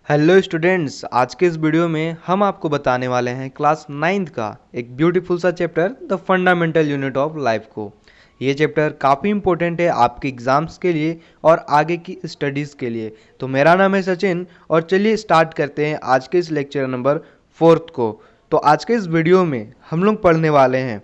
Hello students, आज के इस वीडियो में हम आपको बताने वाले हैं क्लास 9th का एक ब्यूटीफुल सा chapter the fundamental unit of life को। ये चैप्टर काफ़ी इंपॉर्टेंट है आपके एग्जाम्स के लिए और आगे की स्टडीज़ के लिए। तो मेरा नाम है सचिन और चलिए स्टार्ट करते हैं आज के इस लेक्चर नंबर 4 को। तो आज के इस वीडियो में हम लोग पढ़ने वाले हैं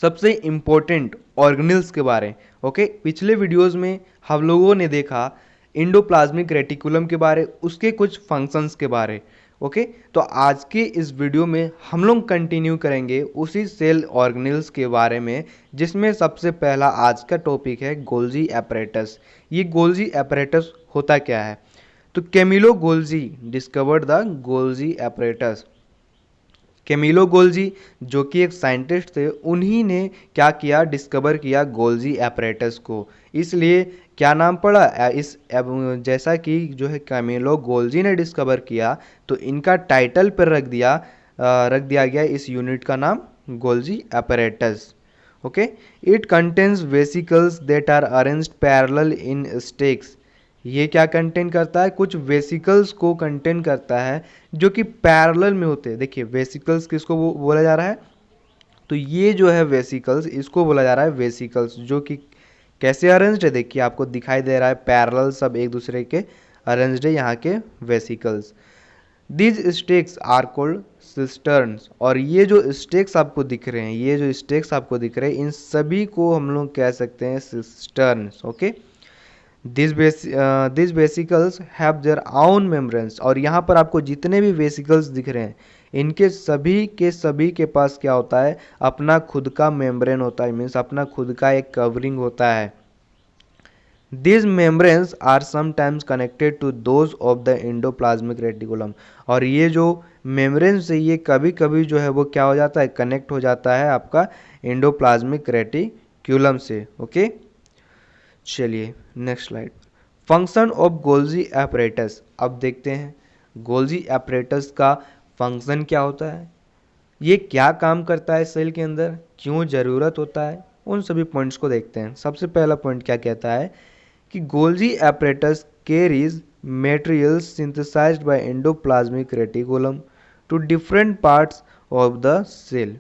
सबसे इम्पोर्टेंट ऑर्गेनेल्स के बारे। ओके, पिछले वीडियोस में हम लोगों ने देखा इंडोप्लाज्मिक रेटिकुलम के बारे, उसके कुछ फंक्शंस के बारे। ओके, तो आज के इस वीडियो में हम लोग कंटिन्यू करेंगे उसी सेल ऑर्गेनेल्स के बारे में, जिसमें सबसे पहला आज का टॉपिक है गोल्जी एपरेटस। ये गोल्जी एपरेटस होता क्या है? तो Camillo Golgi discovered the Golgi apparatus. Camillo Golgi जो कि एक साइंटिस्ट थे, उन्हीं ने क्या किया, डिस्कवर किया गोल्जी एपरेटस को। इसलिए क्या नाम पड़ा जैसा कि जो है कैमिलो गोल्जी ने डिस्कवर किया, तो इनका टाइटल पर रख दिया गया इस यूनिट का नाम Golgi apparatus. Okay, it contains vesicles that are arranged parallel in stacks. ये क्या कंटेन करता है? कुछ वेसिकल्स को कंटेन करता है जो कि पैरेलल में होते हैं। देखिए, वेसिकल्स किसको बोला जा रहा है? तो ये जो है वेसिकल्स, इसको बोला जा रहा है वेसिकल्स, जो कि कैसे अरेंज्ड है। देखिए, आपको दिखाई दे रहा है पैरेलल, सब एक दूसरे के अरेंज्ड है यहाँ के vesicles. These stacks are called cisterns. और ये जो स्टेक्स आपको दिख रहे हैं, इन सभी को हम लोग कह सकते हैं cisterns. Okay, this vesicles have their own membranes. और यहाँ पर आपको जितने भी वेसिकल्स दिख रहे हैं, इनके सभी के पास क्या होता है? अपना खुद का मेम्ब्रेन होता है, मीन्स अपना खुद का एक कवरिंग होता है। These membranes are sometimes connected to those of the endoplasmic reticulum। और ये जो मेम्ब्रेन्स है, ये कभी कभी जो है वो क्या हो जाता है, कनेक्ट हो जाता है आपका एंडोप्लाज्मिक रेटिक्यूलम से। ओके, चलिए next slide. Function of Golgi apparatus. अब देखते हैं गोल्जी एपरेटस का फंक्शन क्या होता है, ये क्या काम करता है सेल के अंदर, क्यों ज़रूरत होता है, उन सभी पॉइंट्स को देखते हैं। सबसे पहला पॉइंट क्या कहता है कि Golgi apparatus carries materials synthesized by endoplasmic reticulum to different parts of the cell।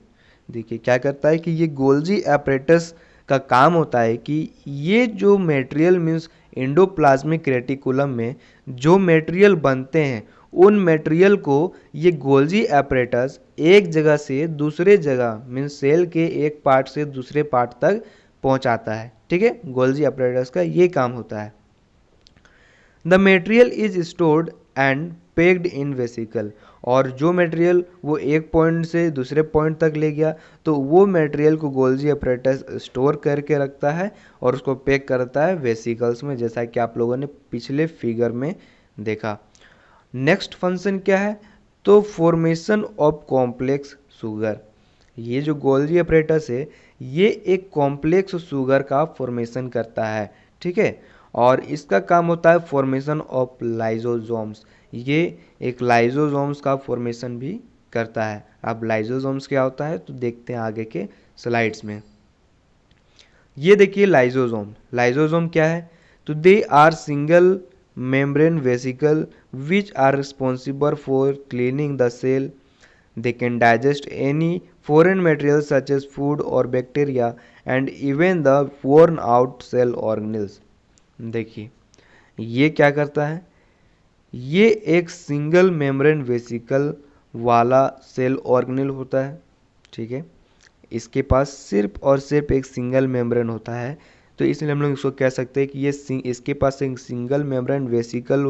देखिए क्या करता है कि ये गोल्जी एपरेटस का काम होता है कि ये जो मटेरियल मीन्स एंडोप्लाज्मिक रेटिकुलम में जो मटेरियल बनते हैं, उन मटेरियल को ये गोल्जी एपरेटस एक जगह से दूसरे जगह मीन्स सेल के एक पार्ट से दूसरे पार्ट तक पहुंचाता है। ठीक है, गोल्जी एपरेटस का ये काम होता है। The material is stored and packed in vesicle. और जो मटेरियल वो एक पॉइंट से दूसरे पॉइंट तक ले गया, तो वो मटेरियल को गोल्जी एपरेटस स्टोर करके रखता है और उसको पैक करता है वेसिकल्स में, जैसा कि आप लोगों ने पिछले फिगर में देखा। नेक्स्ट फंक्शन क्या है? तो फॉर्मेशन ऑफ कॉम्प्लेक्स शुगर। ये जो गोल्जी एपरेटस है, ये एक कॉम्प्लेक्स शुगर का फॉर्मेशन करता है। ठीक है, और इसका काम होता है फॉर्मेशन ऑफ लाइजोसोम्स। ये एक लाइजोसोम्स का फॉर्मेशन भी करता है। अब लाइजोसोम्स क्या होता है तो देखते हैं आगे के स्लाइड्स में। ये देखिए लाइजोसोम क्या है? तो they are single membrane vesicle which are responsible for cleaning the cell. They can digest any foreign materials such as food or bacteria and even the worn out cell organelles। देखिए ये क्या करता है, ये एक सिंगल मेम्ब्रेन वेसिकल वाला cell organelle होता है। ठीक है, इसके पास सिर्फ और सिर्फ एक सिंगल मेम्ब्रेन होता है, तो इसलिए हम लोग इसको कह सकते हैं कि ये इसके पास एक सिंगल मेम्ब्रेन वेसिकल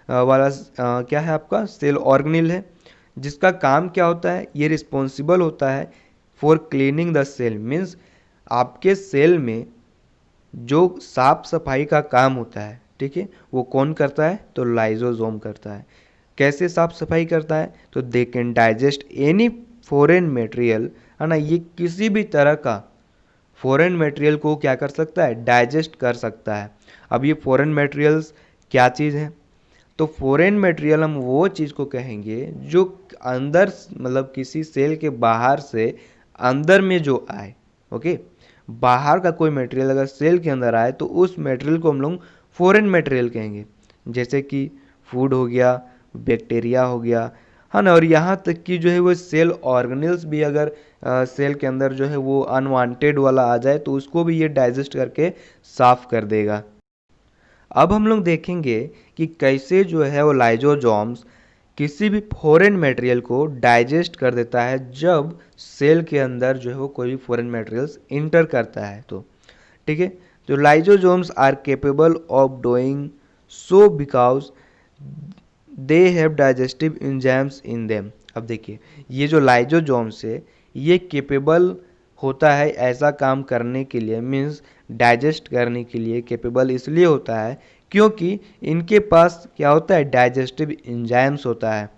वाला क्या है, आपका सेल ऑर्गेनेल है, जिसका काम क्या होता है, ये रिस्पॉन्सिबल होता है for cleaning the cell. Means आपके सेल में जो साफ सफाई का काम होता है, ठीक है, वो कौन करता है? तो लाइजोसोम करता है। कैसे साफ सफाई करता है? तो they can digest any foreign material, है ना, ये किसी भी तरह का फॉरेन मटेरियल को क्या कर सकता है? डाइजेस्ट कर सकता है। अब ये फॉरेन मटेरियल्स क्या चीज़ है? तो फॉरेन मटेरियल हम वो चीज़ को कहेंगे जो अंदर मतलब किसी सेल के बाहर से अंदर में जो आए। ओके, बाहर का कोई मटेरियल अगर सेल के अंदर आए तो उस मटेरियल को हम लोग फॉरेन मटेरियल कहेंगे। जैसे कि फूड हो गया, बैक्टीरिया हो गया, है ना। और यहाँ तक कि जो है वो सेल ऑर्गेनेल्स भी अगर सेल के अंदर जो है वो अनवांटेड वाला आ जाए तो उसको भी ये डाइजेस्ट करके साफ कर देगा। अब हम लोग देखेंगे कि कैसे जो है वो लाइजोजोम्स किसी भी फॉरेन मटेरियल को डाइजेस्ट कर देता है जब सेल के अंदर जो है वो कोई भी फॉरेन मटेरियल्स इंटर करता है तो, ठीक है। तो lysosomes are capable of doing so because they have digestive enzymes in them. अब देखिए ये जो लाइजोजोम्स है ये केपेबल होता है ऐसा काम करने के लिए, मीन्स डाइजेस्ट करने के लिए केपेबल इसलिए होता है क्योंकि इनके पास क्या होता है, डाइजेस्टिव एंजाइम्स होता है।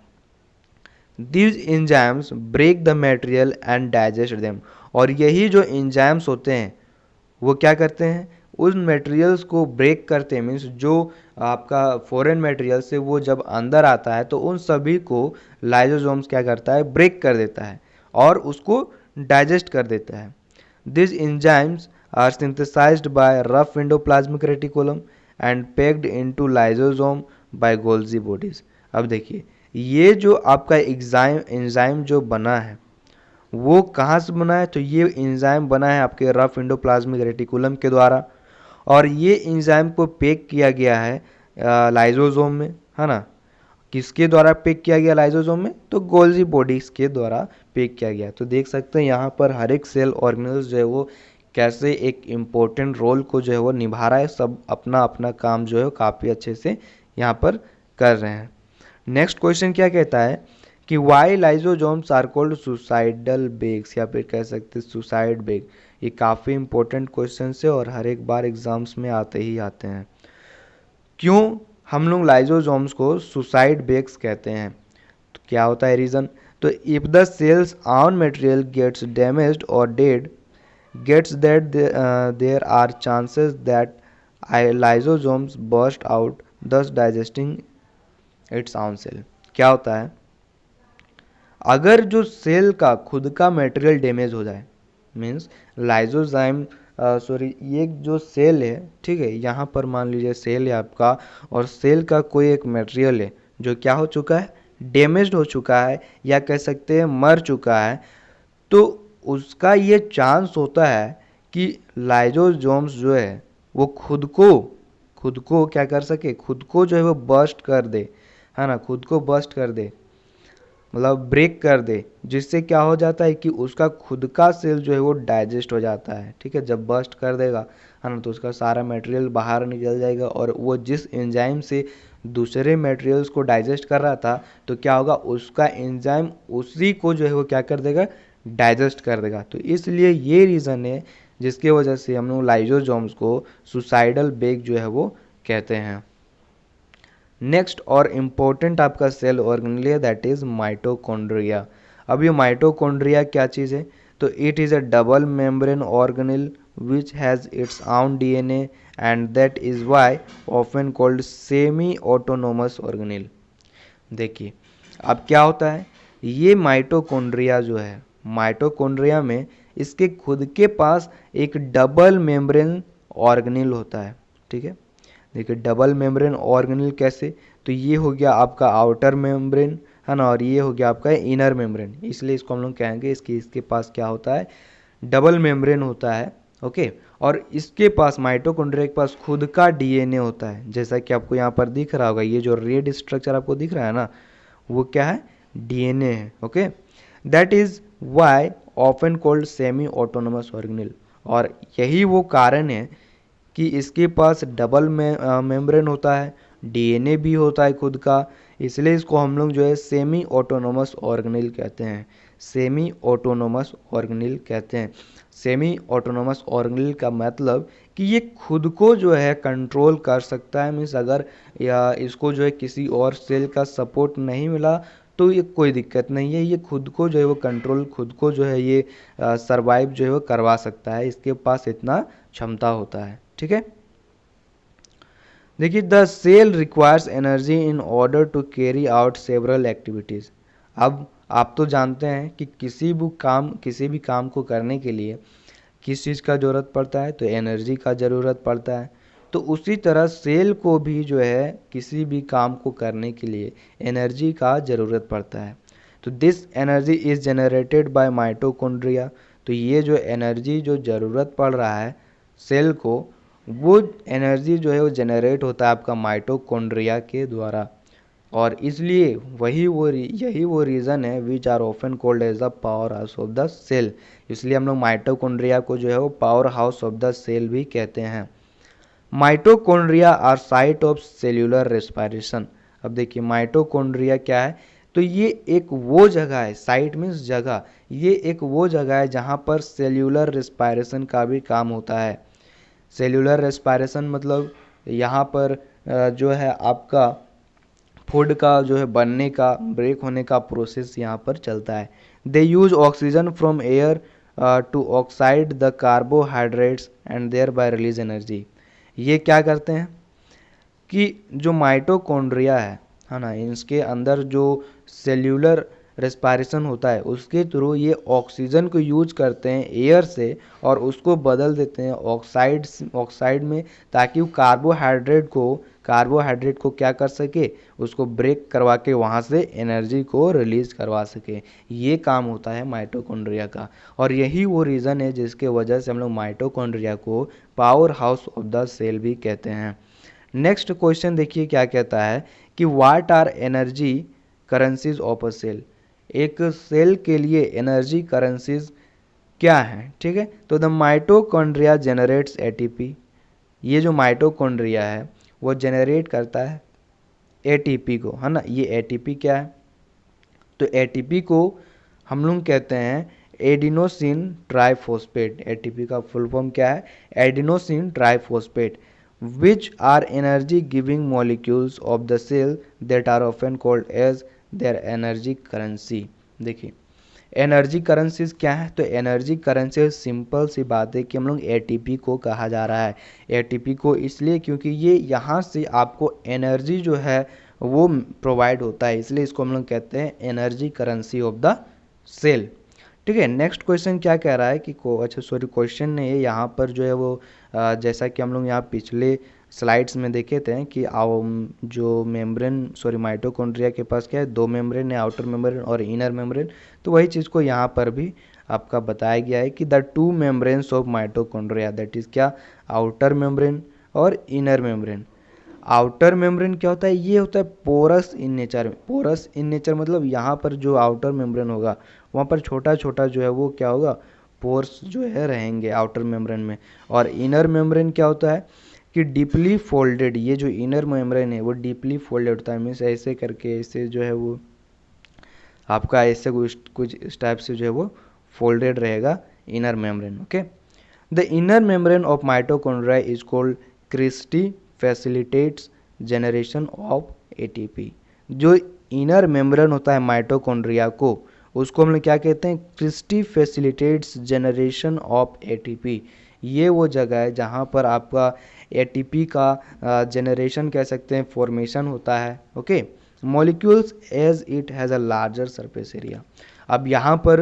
These enzymes break the material and digest them. और यही जो एंजाइम्स होते हैं वो क्या करते हैं, उन मटेरियल्स को ब्रेक करते हैं, मीन्स जो आपका फॉरेन मटेरियल से वो जब अंदर आता है तो उन सभी को लाइजोसोम्स क्या करता है, ब्रेक कर देता है और उसको डाइजेस्ट कर देता है। This enzymes are synthesised by rough endoplasmic reticulum and packed into lysosome by Golgi bodies. अब देखिए ये जो आपका एंजाइम जो बना है वो कहाँ से बना है, तो ये एंजाइम बना है आपके रफ एंडोप्लाज्मिक रेटिकुलम के द्वारा। और ये एंजाइम को पैक किया गया है लाइजोसोम में, है ना। किसके द्वारा पैक किया गया लाइजोसोम में, तो गोल्जी बॉडीज के द्वारा पैक किया गया। तो देख सकते हैं यहाँ पर हर एक सेल ऑर्गेनेल्स जो है वो कैसे एक इम्पोर्टेंट रोल को जो है वो निभा रहा है, सब अपना अपना काम जो है काफ़ी अच्छे से यहाँ पर कर रहे हैं। नेक्स्ट क्वेश्चन क्या कहता है कि why lysosomes are called suicidal bags, या फिर कह सकते हैं सुसाइड बेग। ये काफ़ी इंपॉर्टेंट क्वेश्चन है और हर एक बार एग्जाम्स में आते ही आते हैं। क्यों हम लोग लाइजोजोम्स को सुसाइड बेग्स कहते हैं, तो क्या होता है रीज़न, तो if the cells own material gets damaged और dead gets that there are chances that lysosomes burst out thus digesting its own cell. क्या होता है, अगर जो सेल का खुद का मटेरियल डैमेज हो जाए, मीन्स लाइजोजाइम ये जो सेल है, ठीक है, यहाँ पर मान लीजिए सेल है आपका और सेल का कोई एक मटेरियल है जो क्या हो चुका है, डैमेज्ड हो चुका है या कह सकते हैं मर चुका है, तो उसका ये चांस होता है कि लाइजोजोम्स जो है वो खुद को क्या कर सके, खुद को जो है वो बर्स्ट कर दे, है ना, खुद को बर्स्ट कर दे, मतलब ब्रेक कर दे, जिससे क्या हो जाता है कि उसका खुद का सेल जो है वो डाइजेस्ट हो जाता है। ठीक है, जब बर्स्ट कर देगा, है ना, तो उसका सारा मटेरियल बाहर निकल जाएगा और वो जिस एंजाइम से दूसरे मटेरियल्स को डाइजेस्ट कर रहा था, तो क्या होगा, उसका एंजाइम उसी को जो है वो क्या कर देगा, डाइजेस्ट कर देगा। तो इसलिए ये रीज़न है जिसके वजह से हम लोग लाइजोजोम्स को सुसाइडल बेग जो है वो कहते हैं। नेक्स्ट और इम्पोर्टेंट आपका सेल ऑर्गेनेल है, दैट इज माइटोकॉन्ड्रिया। अब ये माइटोकॉन्ड्रिया क्या चीज़ है, तो it is a double membrane organelle which has its own DNA and that is why often called semi autonomous organelle. देखिए अब क्या होता है, ये माइटोकॉन्ड्रिया जो है, माइटोकॉन्ड्रिया में इसके खुद के पास एक डबल मेम्ब्रेन ऑर्गेनेल होता है। ठीक है, देखिए डबल मेम्ब्रेन ऑर्गेनेल कैसे, तो ये हो गया आपका आउटर मेम्ब्रेन, है ना, और ये हो गया आपका इनर मेम्ब्रेन, इसलिए इसको हम लोग कहेंगे इसके पास क्या होता है, डबल मेम्ब्रेन होता है। ओके, और इसके पास माइटोकॉन्ड्रिया के पास खुद का डीएनए होता है, जैसा कि आपको यहाँ पर दिख रहा होगा, ये जो रेड स्ट्रक्चर आपको दिख रहा है ना, वो क्या है, डीएनए है। Okay, that is why often called semi autonomous organelle. और यही वो कारण है कि इसके पास डबल मेम्ब्रेन होता है, डीएनए भी होता है खुद का, इसलिए इसको हम लोग जो है सेमी ऑटोनोमस ऑर्गेनेल कहते हैं, सेमी ऑटोनोमस ऑर्गेनेल कहते हैं। सेमी ऑटोनोमस ऑर्गेनेल का मतलब कि ये खुद को जो है कंट्रोल कर सकता है, मीन्स अगर या इसको जो है किसी और सेल का सपोर्ट नहीं मिला तो ये कोई दिक्कत नहीं है, ये खुद को जो है वो कंट्रोल, खुद को जो है ये सरवाइव जो है वो करवा सकता है, इसके पास इतना क्षमता होता है। ठीक है, देखिए the cell requires energy in order to carry out several activities. अब आप तो जानते हैं कि किसी भी काम को करने के लिए किस चीज़ का ज़रूरत पड़ता है, तो एनर्जी का ज़रूरत पड़ता है। तो उसी तरह सेल को भी जो है किसी भी काम को करने के लिए एनर्जी का ज़रूरत पड़ता है। तो this energy is generated by mitochondria. तो ये जो एनर्जी जो ज़रूरत पड़ रहा है सेल को, वो एनर्जी जो है वो जनरेट होता है आपका माइटोकॉन्ड्रिया के द्वारा। और इसलिए यही वो रीज़न है which are often called as the power house of the cell. इसलिए हम लोग माइटोकॉन्ड्रिया को जो है वो power house of the cell भी कहते हैं। Mitochondria are site of cellular respiration. अब देखिए माइटोकॉन्ड्रिया क्या है, तो ये एक वो जगह है, साइट मीन्स जगह, ये एक वो जगह है जहाँ पर सेल्यूलर रेस्पिरेशन का भी काम होता है। सेल्यूलर रेस्पिरेशन मतलब यहाँ पर जो है आपका फूड का जो है बनने का, ब्रेक होने का प्रोसेस यहाँ पर चलता है। They use oxygen from air to oxide the carbohydrates and thereby release energy. ये क्या करते हैं कि जो माइटोकॉन्ड्रिया है ना, इसके अंदर जो सेल्यूलर रेस्पिरेशन होता है उसके थ्रू ये ऑक्सीजन को यूज करते हैं एयर से और उसको बदल देते हैं ऑक्साइड में, ताकि वो कार्बोहाइड्रेट को क्या कर सके, उसको ब्रेक करवा के वहाँ से एनर्जी को रिलीज करवा सके। ये काम होता है माइटोकॉन्ड्रिया का, और यही वो रीज़न है जिसके वजह से हम लोग माइटोकॉन्ड्रिया को power house of the cell भी कहते हैं। नेक्स्ट क्वेश्चन देखिए क्या कहता है कि what are energy currencies of a cell. एक सेल के लिए एनर्जी करेंसीज क्या है, ठीक है। तो द माइटोकॉन्ड्रिया जनरेट्स एटीपी। ये जो माइटोकॉन्ड्रिया है वो जनरेट करता है एटीपी को, है ना। ये एटीपी क्या है, तो एटीपी को हम लोग कहते हैं एडिनोसिन ट्राइफॉस्फेट। एटीपी का फुल फॉर्म क्या है, adenosine triphosphate, which are energy giving molecules of the cell that are often called as their energy currency। देखिए एनर्जी करेंसीज क्या है, तो एनर्जी करेंसी सिंपल सी बात है कि हम लोग एटीपी को कहा जा रहा है। एटीपी को इसलिए क्योंकि ये यहाँ से आपको एनर्जी जो है वो प्रोवाइड होता है, इसलिए इसको हम लोग कहते हैं energy currency of the cell. ठीक है। नेक्स्ट क्वेश्चन क्या कह रहा है कि क्वेश्चन नहीं है यहाँ पर जो है वो जैसा कि हम लोग यहाँ पिछले स्लाइड्स में देखे थे कि जो माइटोकॉन्ड्रिया के पास क्या है, दो मेम्ब्रेन है, आउटर मेम्ब्रेन और इनर मेम्ब्रेन। तो वही चीज़ को यहाँ पर भी आपका बताया गया है कि the two membranes of mitochondria, that is क्या, आउटर मेम्ब्रेन और इनर मेम्ब्रेन। आउटर मेम्ब्रेन क्या होता है, ये होता है porous in nature. Porous in nature मतलब यहाँ पर जो आउटर मेम्ब्रेन होगा वहाँ पर छोटा छोटा जो है वो क्या होगा, पोर्स जो है रहेंगे आउटर मेम्ब्रेन में। और इनर मेम्ब्रेन क्या होता है कि डीपली फोल्डेड, ये जो इनर मेम्ब्रेन है वो डीपली फोल्डेड होता है, मीन्स ऐसे करके ऐसे जो है वो आपका ऐसे कुछ इस टाइप से जो है वो फोल्डेड रहेगा inner membrane. Okay. The inner membrane of mitochondria is called cristae facilitates generation of ATP. जो इनर मेम्ब्रेन होता है माइटोकॉन्ड्रिया को, उसको हम लोग क्या कहते हैं, cristae facilitates generation of ATP. ये वो जगह है जहाँ पर आपका एटीपी का जनरेशन कह सकते हैं, फॉर्मेशन होता है। Okay. Molecules as it has a larger surface area. अब यहाँ पर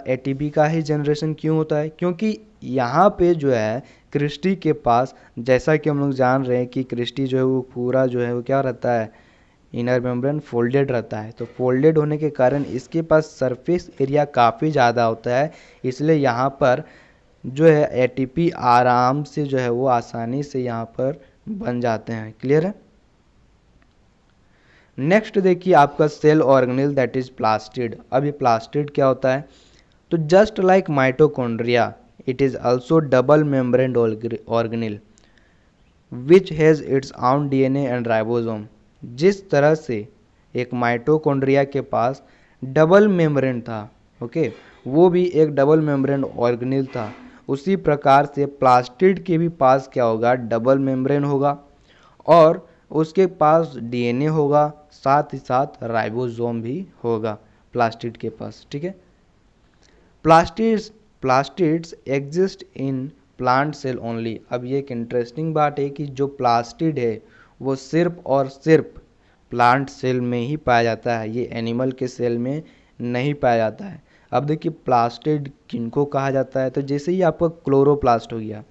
एटीपी का ही जनरेशन क्यों होता है, क्योंकि यहाँ पे जो है क्रिस्टी के पास, जैसा कि हम लोग जान रहे हैं कि क्रिस्टी जो है वो पूरा जो है वो क्या रहता है, इनर मेम्ब्रेन फोल्डेड रहता है। तो फोल्डेड होने के कारण इसके पास सरफेस एरिया काफ़ी ज़्यादा होता है, इसलिए यहाँ पर जो है एटीपी आराम से जो है वो आसानी से यहाँ पर बन जाते हैं। क्लियर है। नेक्स्ट देखिए आपका cell organelle that is plastid. अब ये प्लास्टिड क्या होता है, तो just like mitochondria it is also double membrane organelle which has its own DNA and ribosome. जिस तरह से एक माइटोकॉन्ड्रिया के पास डबल मेम्ब्रेन था, ओके, वो भी एक डबल मेम्ब्रेन ऑर्गेनेल था, उसी प्रकार से प्लास्टिड के भी पास क्या होगा, डबल मेम्ब्रेन होगा और उसके पास डीएनए होगा, साथ ही साथ राइबोसोम भी होगा प्लास्टिड के पास। ठीक है। Plastids exist in plant cell only. अब ये एक इंटरेस्टिंग बात है कि जो प्लास्टिड है वो सिर्फ और सिर्फ प्लांट सेल में ही पाया जाता है, ये एनिमल के सेल में नहीं पाया जाता है। अब देखिए प्लास्टिड किनको कहा जाता है, तो जैसे ही आपका क्लोरोप्लास्ट हो गया,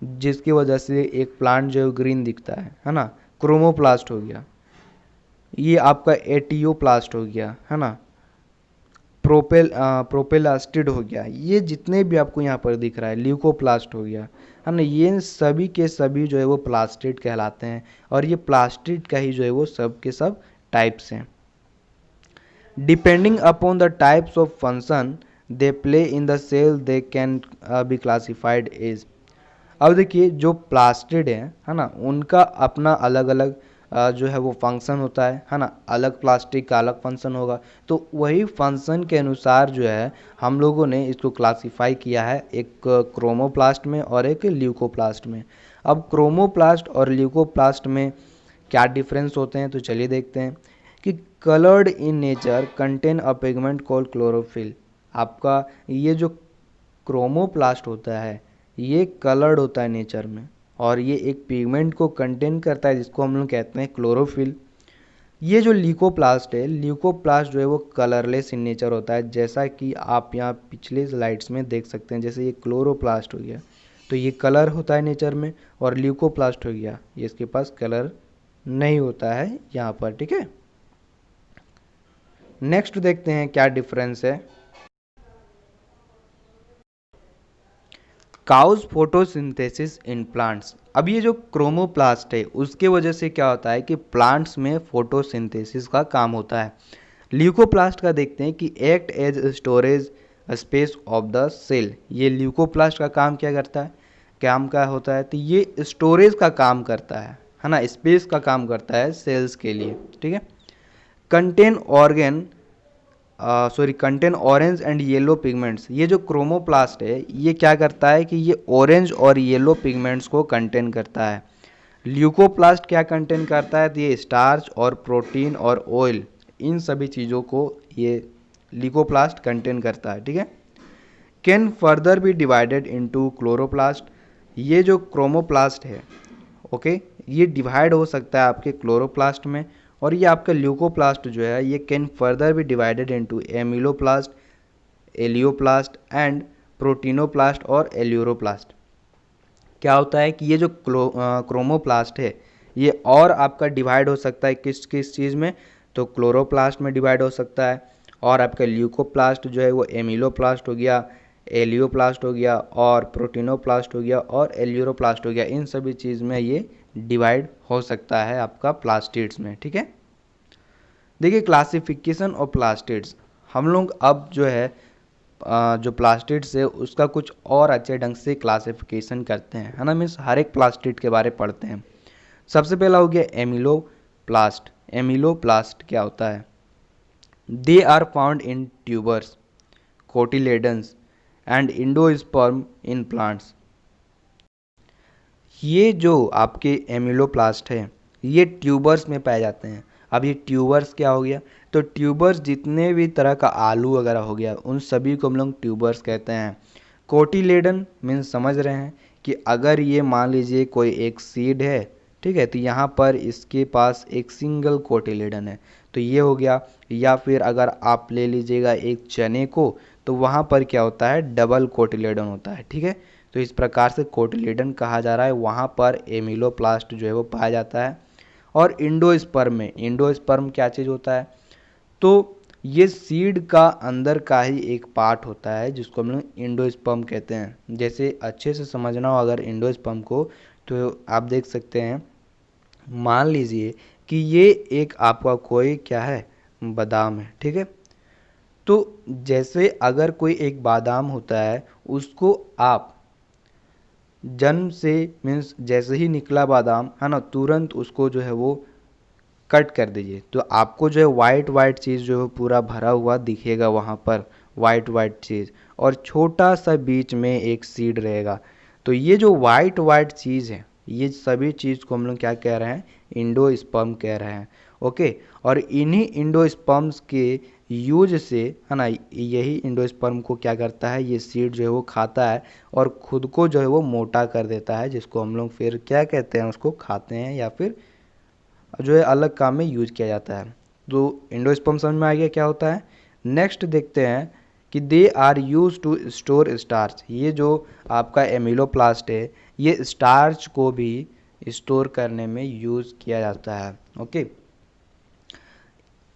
जिसकी वजह से एक प्लांट जो है ग्रीन दिखता है ना। क्रोमोप्लास्ट हो गया, ये आपका एटियोप्लास्ट हो गया, है ना। प्रोपेलास्टिड हो गया, ये जितने भी आपको यहाँ पर दिख रहा है, ल्यूकोप्लास्ट हो गया, है ना। ये सभी के सभी जो है वो प्लास्टिड कहलाते हैं, और ये प्लास्टिड का ही जो है वो सब के सब टाइप्स हैं। Depending upon the types of function they play in the cell they can be classified as. अब देखिए जो प्लास्टिड है ना, उनका अपना अलग अलग जो है वो फंक्शन होता है ना। अलग प्लास्टिक का अलग फंक्शन होगा, तो वही फंक्शन के अनुसार जो है हम लोगों ने इसको क्लासिफाई किया है, एक क्रोमोप्लास्ट में और एक ल्यूकोप्लास्ट में। अब क्रोमोप्लास्ट और ल्यूकोप्लास्ट में क्या डिफरेंस होते हैं, तो चलिए देखते हैं कि coloured in nature contain a pigment called chlorophyll. आपका ये जो क्रोमोप्लास्ट होता है ये कलर्ड होता है नेचर में, और ये एक पिगमेंट को कंटेन करता है जिसको हम लोग कहते हैं क्लोरोफिल। ये जो ल्यूकोप्लास्ट है, ल्यूकोप्लास्ट जो है वो कलरलेस इन नेचर होता है, जैसा कि आप यहाँ पिछले स्लाइड्स में देख सकते हैं। जैसे ये क्लोरोप्लास्ट हो गया तो ये कलर होता है नेचर में, और ल्यूकोप्लास्ट हो गया ये इसके पास कलर नहीं होता है यहाँ पर, ठीक है। नेक्स्ट देखते हैं क्या डिफरेंस है। Cause photosynthesis in plants. अब ये जो क्रोमोप्लास्ट है उसके वजह से क्या होता है कि प्लांट्स में फोटोसिंथेसिस का काम होता है। ल्यूकोप्लास्ट का देखते हैं कि act as storage space of the cell. ये ल्यूकोप्लास्ट का काम क्या करता है, काम क्या होता है, तो ये स्टोरेज का काम करता है ना, स्पेस का काम करता है सेल्स के लिए, ठीक है। Contain organ contain orange and yellow pigments. ये जो क्रोमोप्लास्ट है ये क्या करता है कि ये ऑरेंज और येलो पिगमेंट्स को कंटेन करता है। ल्यूकोप्लास्ट क्या कंटेन करता है, तो ये स्टार्च और प्रोटीन और ऑयल, इन सभी चीज़ों को ये ल्यूकोप्लास्ट कंटेन करता है, ठीक है। Can further be divided into chloroplast. ये जो क्रोमोप्लास्ट है, ओके, ये डिवाइड हो सकता है आपके क्लोरोप्लास्ट में, और ये आपका ल्यूकोप्लास्ट जो है ये can further be divided into amyloplast, elaioplast and proteinoplast और एल्यूरोप्लास्ट। क्या होता है कि ये जो क्रोमोप्लास्ट है ये और आपका डिवाइड हो सकता है किस किस चीज़ में, तो क्लोरोप्लास्ट में डिवाइड हो सकता है, और आपका ल्यूकोप्लास्ट जो है वो एमिलोप्लास्ट हो गया, एलियोप्लास्ट हो गया, और प्रोटीनोप्लास्ट हो गया, और एल्यूरोप्लास्ट हो गया। इन सभी चीज़ में ये डिवाइड हो सकता है आपका प्लास्टिड्स में, ठीक है। देखिए क्लासिफिकेशन ऑफ प्लास्टिड्स, हम लोग अब जो है जो प्लास्टिड्स है उसका कुछ और अच्छे ढंग से क्लासिफिकेशन करते हैं, है ना। मीन्स हर एक प्लास्टिड के बारे पढ़ते हैं। सबसे पहला हो गया एमिलोप्लास्ट। एमिलोप्लास्ट क्या होता है, they are found in tubers, cotyledons and endosperm in plants. ये जो आपके एमिलोप्लास्ट है ये ट्यूबर्स में पाए जाते हैं। अब ये ट्यूबर्स क्या हो गया, तो ट्यूबर्स जितने भी तरह का आलू वगैरह हो गया उन सभी को हम लोग ट्यूबर्स कहते हैं। कोटिलेडन मीन्स समझ रहे हैं कि अगर ये मान लीजिए कोई एक सीड है, ठीक है, तो यहाँ पर इसके पास एक सिंगल कोटिलेडन है तो ये हो गया। या फिर अगर आप ले लीजिएगा एक चने को तो वहाँ पर क्या होता है, डबल कोटिलेडन होता है, ठीक है। तो इस प्रकार से कोटिलेडन कहा जा रहा है, वहाँ पर एमिलोप्लास्ट जो है वो पाया जाता है। और इंडोस्पर्म में, इंडोस्पर्म क्या चीज़ होता है, तो ये सीड का अंदर का ही एक पार्ट होता है जिसको हम लोग इंडोस्पर्म कहते हैं। जैसे अच्छे से समझना हो अगर इंडोस्पर्म को, तो आप देख सकते हैं, मान लीजिए कि ये एक आपका कोई क्या है, बादाम है, ठीक है। तो जैसे अगर कोई एक बादाम होता है उसको आप जन्म से मीन्स जैसे ही निकला बादाम, है ना, तुरंत उसको जो है वो कट कर दीजिए तो आपको जो है वाइट वाइट चीज़ जो है पूरा भरा हुआ दिखेगा वहाँ पर, वाइट वाइट चीज़, और छोटा सा बीच में एक सीड रहेगा। तो ये जो वाइट वाइट चीज़ है ये सभी चीज़ को हम लोग क्या कह रहे हैं, इंडोस्पर्म कह रहे हैं, ओके। और इन्हीं इंडोस्पर्म्स के यूज से, है ना, यही इंडोस्पर्म को क्या करता है, ये सीड जो है वो खाता है और खुद को जो है वो मोटा कर देता है, जिसको हम लोग फिर क्या कहते हैं, उसको खाते हैं या फिर जो है अलग काम में यूज किया जाता है। तो इंडोस्पर्म समझ में आ गया क्या होता है। नेक्स्ट देखते हैं कि they are use to store starch. ये जो आपका एमिलोप्लास्ट है ये स्टार्च को भी स्टोर करने में यूज़ किया जाता है। ओके,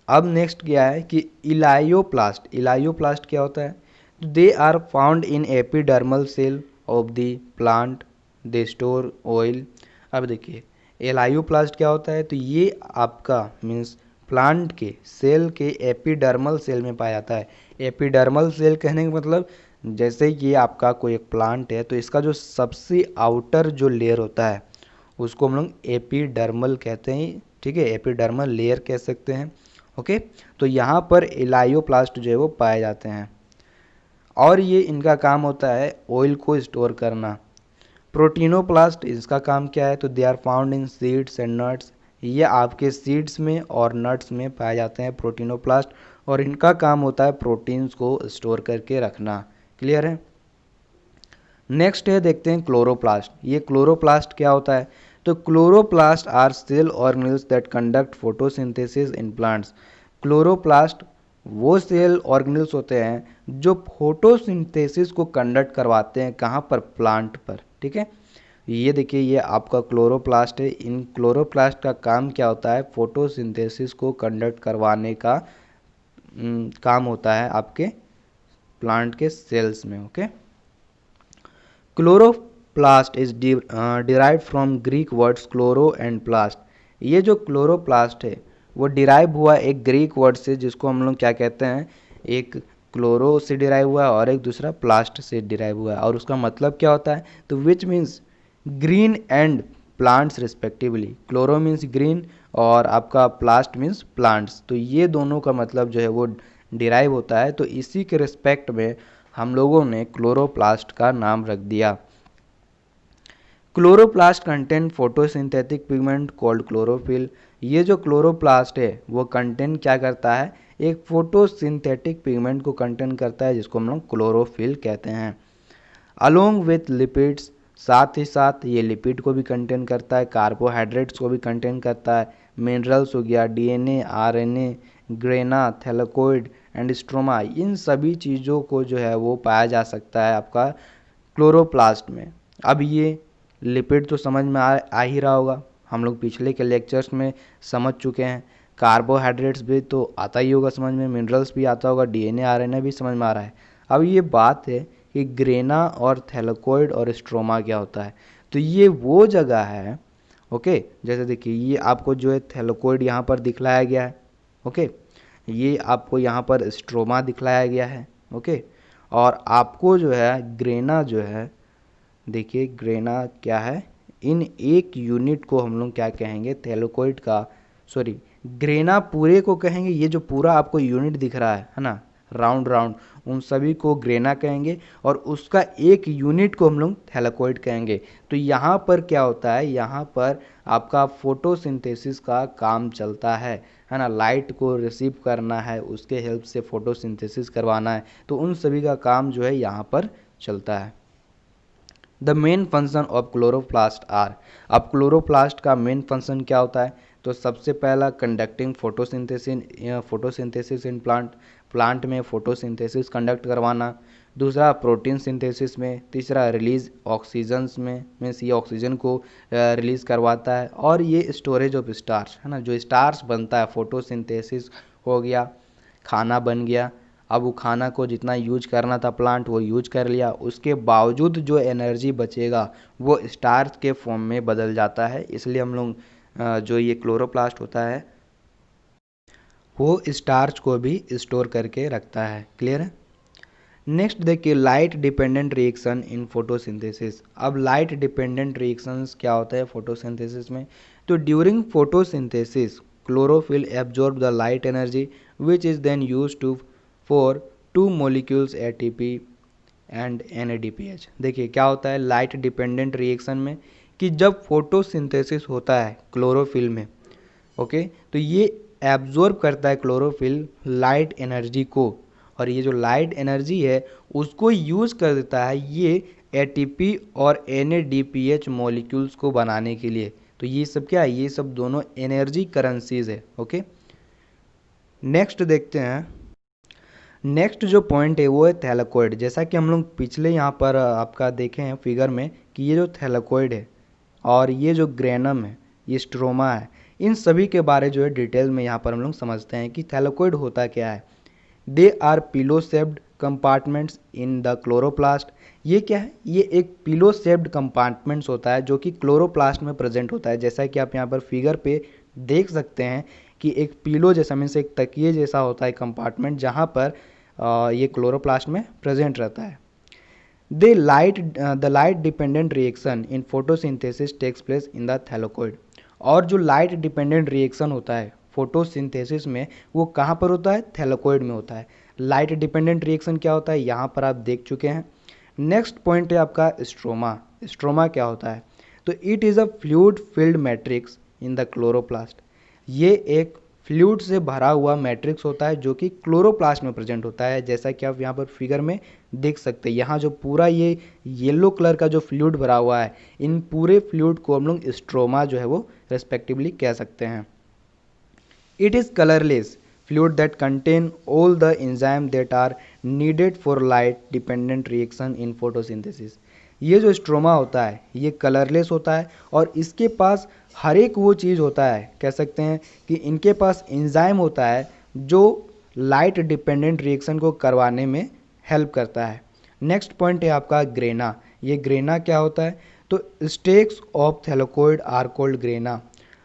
अब नेक्स्ट क्या है कि इलायोप्लास्ट। इलायोप्लास्ट क्या होता है? They are found in epidermal cell of the plant, they store oil. अब देखिए इलायोप्लास्ट क्या होता है, तो ये आपका मीन्स प्लांट के सेल के एपिडर्मल सेल में पाया जाता है। एपिडर्मल सेल कहने का मतलब जैसे ये आपका कोई एक प्लांट है तो इसका जो सबसे आउटर जो लेयर होता है उसको हम लोग एपिडर्मल कहते हैं। ठीक है, एपिडर्मल लेयर कह सकते हैं। ओके, तो यहाँ पर इलायोप्लास्ट जो है वो पाए जाते हैं और ये इनका काम होता है ऑयल को स्टोर करना। प्रोटीनोप्लास्ट इसका काम क्या है, तो they are found in seeds and nuts. ये आपके सीड्स में और नट्स में पाए जाते हैं प्रोटीनोप्लास्ट, और इनका काम होता है प्रोटीन्स को स्टोर करके रखना। क्लियर है? नेक्स्ट है देखते हैं क्लोरोप्लास्ट। ये क्लोरोप्लास्ट क्या होता है, तो chloroplast are cell organelles that conduct photosynthesis in plants. Chloroplast वो सेल ऑर्गेनेल्स होते हैं जो फोटोसिंथेसिस को कंडक्ट करवाते हैं। कहाँ पर? प्लांट पर। ठीक है, ये देखिए ये आपका क्लोरोप्लास्ट है। इन क्लोरोप्लास्ट का काम क्या होता है? फोटोसिंथेसिस को कंडक्ट करवाने का काम होता है आपके प्लांट के सेल्स में। Okay, chloroplast is derive from Greek words chloro and plast. ये जो क्लोरोप्लास्ट है वो डिराइव हुआ एक ग्रीक वर्ड से जिसको हम लोग क्या कहते हैं, एक क्लोरो से डिराइव हुआ है और एक दूसरा प्लास्ट से डिराइव हुआ है, और उसका मतलब क्या होता है, तो which means green and plants respectively. Chloro means green और आपका प्लास्ट मीन्स प्लांट्स, तो ये दोनों का मतलब जो है वो डिराइव होता है। तो इसी के रिस्पेक्ट में हम लोगों ने क्लोरोप्लास्ट का नाम रख दिया। Chloroplast contain photosynthetic pigment called chlorophyll. ये जो क्लोरोप्लास्ट है वो कंटेन क्या करता है, एक फोटोसिंथेटिक पिगमेंट को कंटेन करता है जिसको हम लोग क्लोरोफिल कहते हैं। अलोंग विथ लिपिड्स, साथ ही साथ ये लिपिड को भी कंटेन करता है, कार्बोहाइड्रेट्स को भी कंटेन करता है, मिनरल्स हो गया, DNA, RNA, grana, thylakoid and stroma, इन सभी चीज़ों को जो है वो पाया जा सकता है आपका क्लोरोप्लास्ट में। अब ये लिपिड तो समझ में आ ही रहा होगा, हम लोग पिछले के लेक्चर्स में समझ चुके हैं। कार्बोहाइड्रेट्स भी तो आता ही होगा समझ में, मिनरल्स भी आता होगा, डीएनए आरएनए भी समझ में आ रहा है। अब ये बात है कि ग्रेना और थैलेकोइड और स्ट्रोमा क्या होता है, तो ये वो जगह है। ओके, जैसे देखिए ये आपको जो है थैलेकोइड यहाँ पर दिखलाया गया है। ओके, ये आपको यहाँ पर स्ट्रोमा दिखलाया गया है। ओके, और आपको जो है ग्रेना जो है, देखिए ग्रेना क्या है, इन एक यूनिट को हम लोग क्या कहेंगे, थैलेकोइड का, सॉरी ग्रेना पूरे को कहेंगे। ये जो पूरा आपको यूनिट दिख रहा है ना, राउंड राउंड, उन सभी को ग्रेना कहेंगे और उसका एक यूनिट को हम लोग थैलेकोइड कहेंगे। तो यहाँ पर क्या होता है, यहाँ पर आपका फोटोसिंथेसिस का काम चलता है ना, लाइट को रिसीव करना है, उसके हेल्प से फोटोसिंथेसिस करवाना है, तो उन सभी का काम जो है यहाँ पर चलता है। The main function of chloroplast are. अब क्लोरोप्लास्ट का मेन फंक्शन क्या होता है, तो सबसे पहला conducting photosynthesis in plant, plant में फोटोसिंथेसिस कंडक्ट करवाना। दूसरा प्रोटीन सिंथेसिस में। तीसरा रिलीज ऑक्सीजन में, मीन्स ये ऑक्सीजन को रिलीज करवाता है। और ये स्टोरेज ऑफ स्टार्च है ना, जो स्टार्च बनता है, फोटोसिंथेसिस हो गया, खाना बन गया। अब वो खाना को जितना यूज करना था प्लांट वो यूज कर लिया, उसके बावजूद जो एनर्जी बचेगा वो स्टार्च के फॉर्म में बदल जाता है। इसलिए हम लोग जो ये क्लोरोप्लास्ट होता है वो स्टार्च को भी स्टोर करके रखता है। क्लियर है? नेक्स्ट देखिए light dependent reaction in photosynthesis. अब लाइट डिपेंडेंट रिएक्शंस क्या होता है फोटोसिंथेसिस में, तो during photosynthesis chlorophyll absorb the light energy which is then use to for two molecules ATP and NADPH। देखिए क्या होता है लाइट डिपेंडेंट रिएक्शन में, कि जब फोटोसिंथेसिस होता है क्लोरोफिल में, ओके, तो ये एब्जॉर्ब करता है क्लोरोफिल लाइट एनर्जी को, और ये जो लाइट एनर्जी है उसको यूज़ कर देता है ये ATP और NADPH मॉलिक्यूल्स को बनाने के लिए। तो ये सब क्या है, ये सब दोनों एनर्जी करेंसीज है। ओके, नेक्स्ट देखते हैं नेक्स्ट जो पॉइंट है वो है थैलेकोइड। जैसा कि हम लोग पिछले यहाँ पर आपका देखे हैं फिगर में कि ये जो थैलेकोइड है और ये जो ग्रेनम है, ये स्ट्रोमा है, इन सभी के बारे जो है डिटेल में यहाँ पर हम लोग समझते हैं कि थैलेकोइड होता क्या है। They are pillow shaped compartments in the chloroplast. ये क्या है, ये एक पिलो शेप्ड कंपार्टमेंट्स होता है जो कि क्लोरोप्लास्ट में प्रेजेंट होता है। जैसा कि आप यहाँ पर फिगर पे देख सकते हैं कि एक पिलो जैसा मीन्स एक तकिए जैसा होता है कंपार्टमेंट जहाँ पर ये क्लोरोप्लास्ट में प्रेजेंट रहता है। The light dependent reaction in photosynthesis takes place in the thylakoid. और जो लाइट डिपेंडेंट रिएक्शन होता है फोटोसिंथेसिस में वो कहाँ पर होता है, थैलेकोइड में होता है। लाइट डिपेंडेंट रिएक्शन क्या होता है यहाँ पर आप देख चुके हैं। नेक्स्ट पॉइंट है आपका स्ट्रोमा। स्ट्रोमा क्या होता है, तो it is a fluid filled matrix in the chloroplast. ये एक फ्लूइड से भरा हुआ मैट्रिक्स होता है जो कि क्लोरोप्लास्ट में प्रेजेंट होता है। जैसा कि आप यहाँ पर फिगर में देख सकते हैं, यहाँ जो पूरा ये येलो कलर का जो फ्लूइड भरा हुआ है, इन पूरे फ्लूइड को हम लोग स्ट्रोमा जो है वो रेस्पेक्टिवली कह सकते हैं। It is colourless fluid that contain all the enzyme that are needed for light dependent reaction in photosynthesis। ये जो स्ट्रोमा होता है ये कलरलेस होता है और इसके पास हर एक वो चीज़ होता है, कह सकते हैं कि इनके पास एंजाइम होता है जो लाइट डिपेंडेंट रिएक्शन को करवाने में हेल्प करता है। नेक्स्ट पॉइंट है आपका ग्रेना। ये ग्रेना क्या होता है, तो stacks of thylakoid are called grana.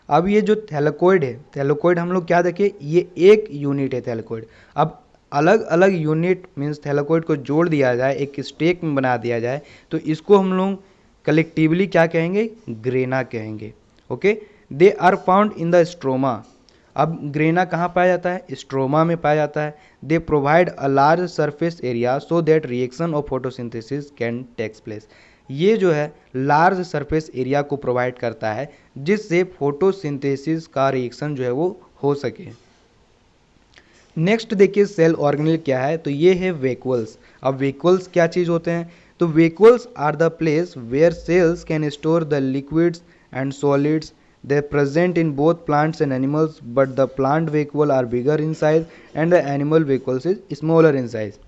अब ये जो थैलेकोइड है, थैलेकोइड हम लोग क्या देखें, ये एक यूनिट है थैलेकोइड। अब अलग अलग यूनिट मीन्स थैलेकोइड को जोड़ दिया जाए, एक स्टेक में बना दिया जाए, तो इसको हम लोग कलेक्टिवली क्या कहेंगे, ग्रेना कहेंगे। Okay, they are found in the stroma. अब ग्रेना कहाँ पाया जाता है, स्ट्रोमा में पाया जाता है। They provide a large surface area so that reaction of photosynthesis can takes place. ये जो है लार्ज सरफेस एरिया को प्रोवाइड करता है जिससे फोटोसिंथेसिस का रिएक्शन जो है वो हो सके। नेक्स्ट देखिए सेल ऑर्गेनेल क्या है, तो ये है वेक्यूल्स। अब वेक्यूल्स क्या चीज़ होते हैं, तो vacuoles are the place where cells can store the liquids and solids. They present in both plants and animals but the plant vacuole are bigger in size and the animal vacuoles is smaller in size.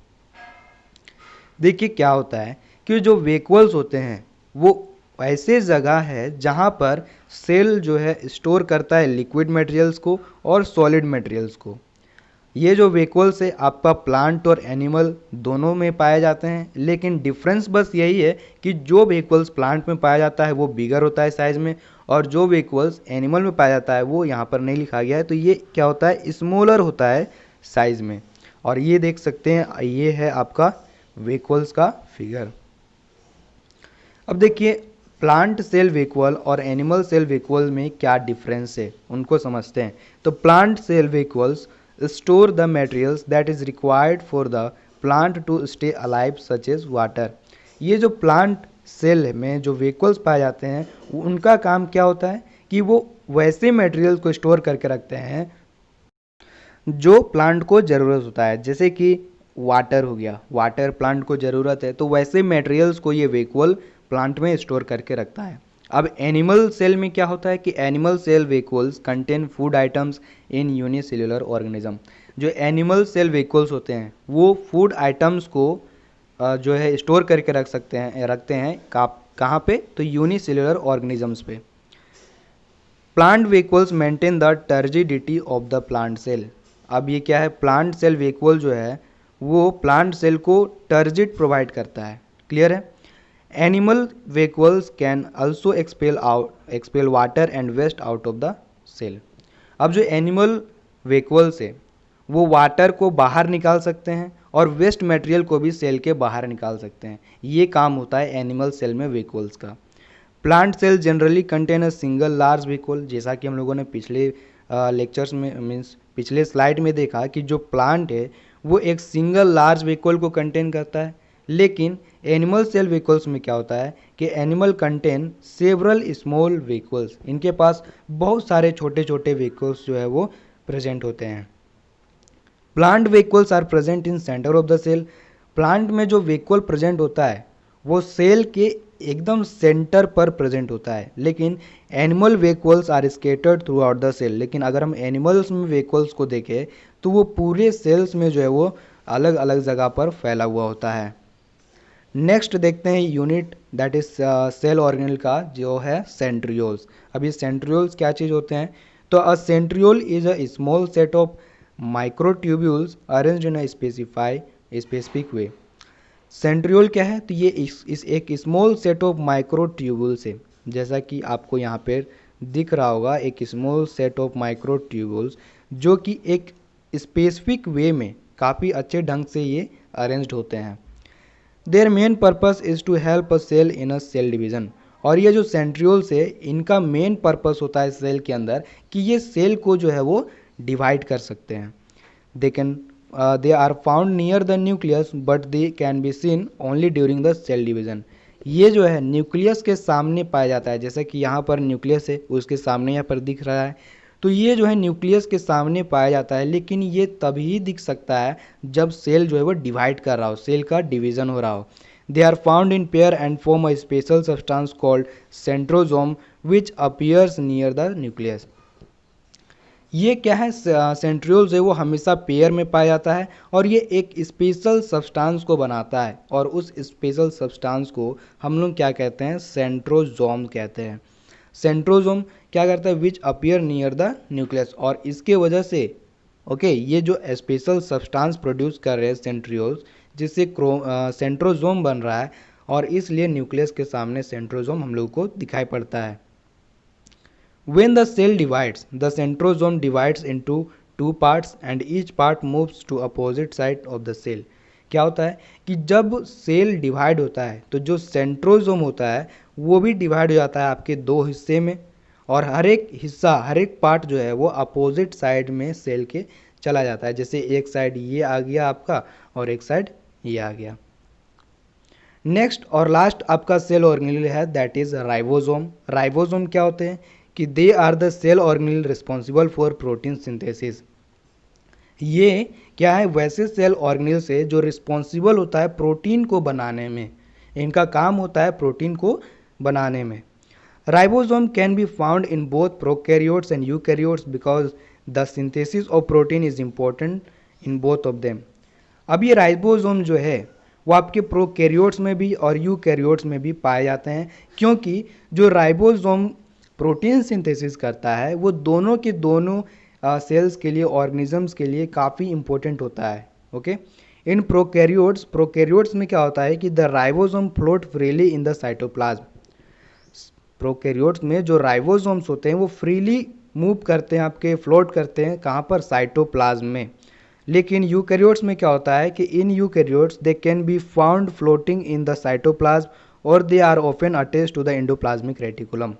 देखिए क्या होता है कि जो vacuoles होते हैं वो ऐसे जगह है जहाँ पर सेल जो है स्टोर करता है लिक्विड मटेरियल्स को और सॉलिड मटेरियल्स को। ये जो वेक्यूल्स है आपका प्लांट और एनिमल दोनों में पाए जाते हैं, लेकिन डिफरेंस बस यही है कि जो वेक्यूल्स प्लांट में पाया जाता है वो बिगर होता है साइज में, और जो वेक्यूल्स एनिमल में पाया जाता है वो यहाँ पर नहीं लिखा गया है, तो ये क्या होता है, स्मॉलर होता है साइज में। और ये देख सकते हैं, ये है आपका वेक्यूल्स का फिगर। अब देखिए प्लांट सेल वेक्यूल और एनिमल सेल वेक्यूल में क्या डिफरेंस है उनको समझते हैं। तो plant cell vacuoles store the materials that is required for the plant to stay alive such as water. ये जो प्लांट सेल में जो वेक्यूल्स पाए जाते हैं उनका काम क्या होता है कि वो वैसे मटेरियल को स्टोर करके रखते हैं जो प्लांट को ज़रूरत होता है। जैसे कि वाटर हो गया, वाटर प्लांट को ज़रूरत है, तो वैसे मटेरियल्स को ये वेक्यूल प्लांट में स्टोर करके रखता है। अब एनिमल सेल में क्या होता है कि animal cell vacuoles contain food items in unicellular organism. जो एनिमल सेल वेक्यूल्स होते हैं वो फूड आइटम्स को जो है स्टोर करके रखते हैं कहाँ पे, तो यूनिसेल्युलर ऑर्गेनिजम्स पे। Plant vacuoles maintain the turgidity of the plant cell. अब ये क्या है, प्लांट सेल वेक्यूल जो है वो प्लांट सेल को टर्जिड प्रोवाइड करता है। क्लियर है। Animal vacuoles can also expel water and waste out of the cell. अब जो एनिमल वेक्यूल्स है वो वाटर को बाहर निकाल सकते हैं और वेस्ट मटेरियल को भी सेल के बाहर निकाल सकते हैं। ये काम होता है एनिमल सेल में वेक्यूल्स का। Plant cell generally contain a single large vacuole. जैसा कि हम लोगों ने पिछले लेक्चर्स में मीन्स पिछले स्लाइड में देखा कि जो प्लांट है वो एक सिंगल लार्ज वेक्यूल को कंटेन करता है, लेकिन एनिमल सेल वेक्यूल्स में क्या होता है कि animal contain several small vacuoles. इनके पास बहुत सारे छोटे छोटे वेक्यूल्स जो है वो प्रेजेंट होते हैं। Plant vacuoles are present in centre of the cell. Plant में जो वेक्यूल प्रेजेंट होता है वो सेल के एकदम सेंटर पर प्रेजेंट होता है, लेकिन animal vacuoles are scattered throughout the cell. लेकिन अगर हम एनिमल्स में वेक्यूल्स को देखें तो वो पूरे सेल्स में जो है वो अलग अलग जगह पर फैला हुआ होता है। नेक्स्ट देखते हैं unit that is cell organelle का जो है सेंट्रियोल्स। अब ये सेंट्रियोल्स क्या चीज़ होते हैं? तो a centriole is a small set of microtubules arranged in a specific way. Centriole क्या है? तो ये इस एक स्मॉल सेट ऑफ माइक्रोट्यूब्यूल्स है, जैसा कि आपको यहाँ पर दिख रहा होगा, एक स्मॉल सेट ऑफ माइक्रोट्यूब्यूल्स जो कि एक स्पेसिफिक वे में काफ़ी अच्छे ढंग से ये अरेंज्ड होते हैं। Their main purpose is to help a cell in a cell division. और ये जो सेंट्रियोल्स है इनका मेन पर्पस होता है सेल के अंदर कि ये सेल को जो है वो डिवाइड कर सकते हैं। They are found near the nucleus but they can be seen only during the cell division. ये जो है न्यूक्लियस के सामने पाया जाता है, जैसे कि यहाँ पर न्यूक्लियस है उसके सामने यहाँ पर दिख रहा है, तो ये जो है न्यूक्लियस के सामने पाया जाता है, लेकिन ये तभी दिख सकता है जब सेल जो है वो डिवाइड कर रहा हो, सेल का डिवीज़न हो रहा हो। They are found in pair and form a special substance called centrosome which appears near the nucleus. ये क्या है? सेंट्रियोल्स है वो हमेशा पेयर में पाया जाता है और ये एक स्पेशल सब्सटेंस को बनाता है, और उस स्पेशल सब्सटेंस को हम लोग क्या कहते हैं? सेंट्रोजोम कहते हैं। सेंट्रोजोम क्या करता है? विच अपीयर नियर द न्यूक्लियस, और इसके वजह से ये जो स्पेशल सब्सटेंस प्रोड्यूस कर रहे हैं सेंट्रियोल्स, जिससे सेंट्रोजोम बन रहा है, और इसलिए न्यूक्लियस के सामने सेंट्रोजोम हम लोग को दिखाई पड़ता है। When the cell divides, the centrosome divides into two parts and each part moves to opposite side of the cell। क्या होता है कि जब सेल डिवाइड होता है तो जो सेंट्रोजोम होता है वो भी डिवाइड हो जाता है आपके दो हिस्से में, और हर एक हिस्सा, हर एक पार्ट जो है वो अपोजिट साइड में सेल के चला जाता है। जैसे एक साइड ये आ गया आपका और एक साइड ये आ गया। नेक्स्ट और लास्ट आपका सेल ऑर्गेनेल है दैट इज राइबोसोम। राइबोसोम क्या होते हैं? कि they are the cell organelle responsible for protein synthesis. ये क्या है? वैसे सेल ऑर्गेनेल्स है जो रिस्पॉन्सिबल होता है प्रोटीन को बनाने में, इनका काम होता है प्रोटीन को बनाने में। Ribosome can be found in both prokaryotes and eukaryotes because the synthesis of protein is important in both of them. अब ये राइबोसोम जो है वो आपके प्रोकैरियोट्स में भी और यूकैरियोट्स में भी पाए जाते हैं, क्योंकि जो राइबोसोम प्रोटीन सिंथेसिस करता है वो दोनों के दोनों सेल्स के लिए, ऑर्गेनिजम्स के लिए काफ़ी इंपॉर्टेंट होता है। ओके, इन प्रोकैरियोट्स में क्या होता है कि the ribosome float freely in the cytoplasm. Prokaryotes में जो राइबोसोम्स होते हैं वो फ्रीली मूव करते हैं, आपके फ्लोट करते हैं, कहाँ पर? साइटोप्लाज्म में। लेकिन यूकैरियोट्स में क्या होता है कि in eukaryotes they can be found floating in the cytoplasm और they are often attached to the endoplasmic reticulum.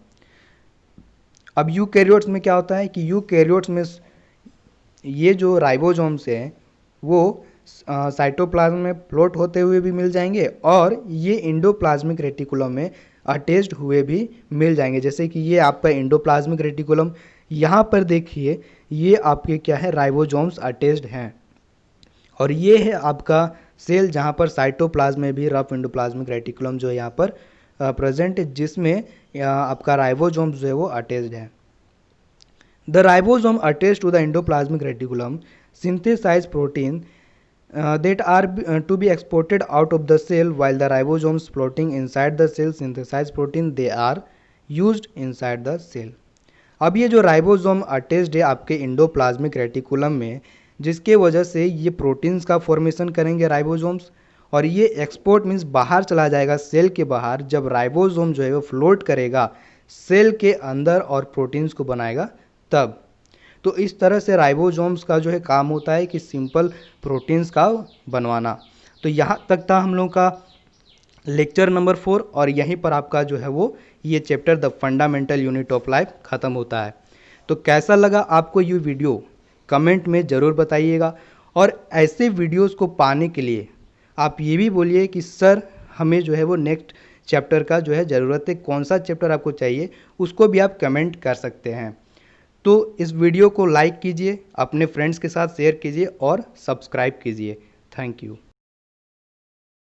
अब यूकैरियोट्स में क्या होता है कि यूकैरियोट्स में ये जो राइबोसोम्स हैं वो साइटोप्लाज्म में फ्लोट होते हुए भी मिल जाएंगे और ये एंडोप्लाज्मिक रेटिकुलम में अटैच्ड हुए भी मिल जाएंगे। जैसे कि ये आपका एंडोप्लाज्मिक रेटिकुलम, यहाँ पर देखिए ये आपके क्या है? राइबोसोम्स अटैच्ड हैं, और ये है आपका सेल जहाँ पर साइटोप्लाज्म में भी रफ एंडोप्लाज्मिक रेटिकुलम जो है यहाँ पर प्रेजेंट है, जिसमें आपका राइबोसोम जो है वो अटैच्ड है। The ribosome attached to the endoplasmic reticulum synthesize protein that are to be exported out of the cell, while the ribosomes floating inside the cell synthesize protein they are used inside the cell। अब ये जो ribosome attached है आपके endoplasmic reticulum में, जिसके वजह से ये प्रोटीन्स का फॉर्मेशन करेंगे राइबोसोम्स, और ये एक्सपोर्ट मीन्स बाहर चला जाएगा सेल के बाहर, जब राइबोसोम जो है वो फ्लोट करेगा सेल के अंदर और प्रोटीन्स को बनाएगा तब। तो इस तरह से राइबोसोम्स का जो है काम होता है कि सिंपल प्रोटीन्स का बनवाना। तो यहाँ तक था हम लोग का लेक्चर नंबर 4, और यहीं पर आपका जो है वो ये chapter the fundamental unit of life ख़त्म होता है। तो कैसा लगा आपको ये वीडियो कमेंट में ज़रूर बताइएगा, और ऐसे वीडियोस को पाने के लिए आप ये भी बोलिए कि सर हमें जो है वो नेक्स्ट चैप्टर का जो है ज़रूरत है, कौन सा चैप्टर आपको चाहिए, उसको भी आप कमेंट कर सकते हैं। तो इस वीडियो को लाइक कीजिए, अपने फ्रेंड्स के साथ शेयर कीजिए और सब्सक्राइब कीजिए। Thank you.